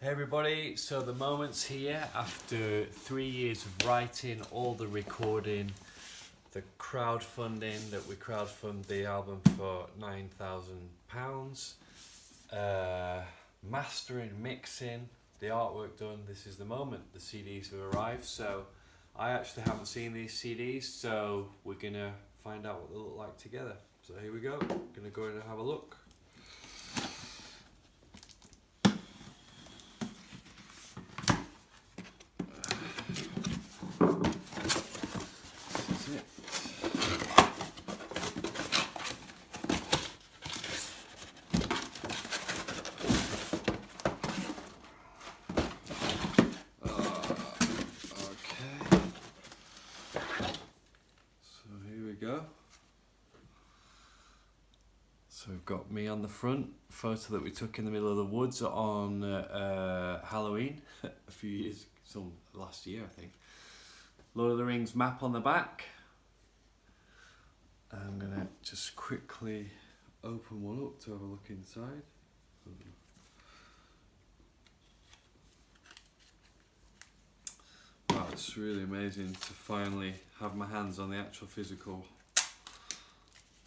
Hey everybody, so the moment's here after 3 years of writing, all the recording, the crowdfunding that we crowdfund the album for £9,000, mastering, mixing, the artwork done. This is the moment. The CDs have arrived, so I actually haven't seen these CDs, so we're gonna find out what they look like together. So here we go, gonna go in and have a look. Go. So we've got me on the front, photo that we took in the middle of the woods on Halloween a few years, last year I think. Lord of the Rings map on the back. I'm gonna just quickly open one up to have a look inside. Wow, it's really amazing to finally have my hands on the actual physical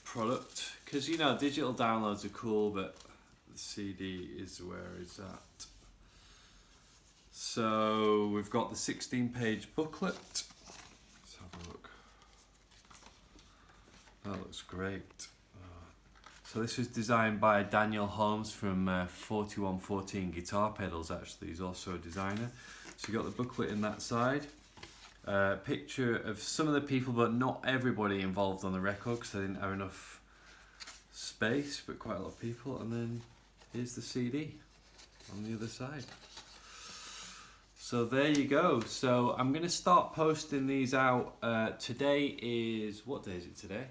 product, because you know digital downloads are cool, but the CD is where it's at. So we've got the 16-page booklet. Let's have a look. That looks great. So this was designed by Daniel Holmes from 4114 Guitar Pedals. Actually, he's also a designer. So you got the booklet in that side. Picture of some of the people, but not everybody involved on the record because they didn't have enough space, but quite a lot of people. And then here's the CD on the other side. So there you go. So I'm going to start posting these out. Today is, what day is it today?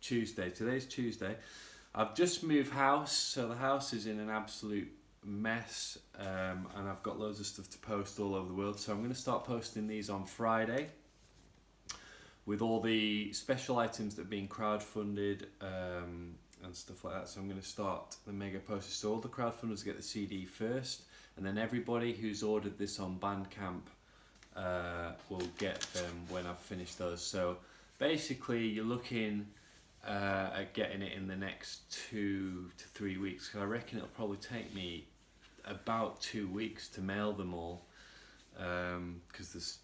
Tuesday. Today's Tuesday. I've just moved house, so the house is in an absolute mess, and I've got loads of stuff to post all over the world, so I'm going to start posting these on Friday with all the special items that are being crowdfunded and stuff like that. So I'm going to start the mega posters, so all the crowdfunders get the CD first, and then everybody who's ordered this on Bandcamp will get them when I've finished those. So basically you're looking at getting it in the next 2 to 3 weeks. I reckon it'll probably take me about 2 weeks to mail them all, because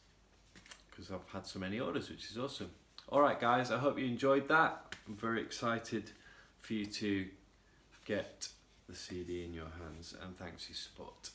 I've had so many orders, which is awesome. Alright guys, I hope you enjoyed that. I'm very excited for you to get the CD in your hands, and thanks for your support.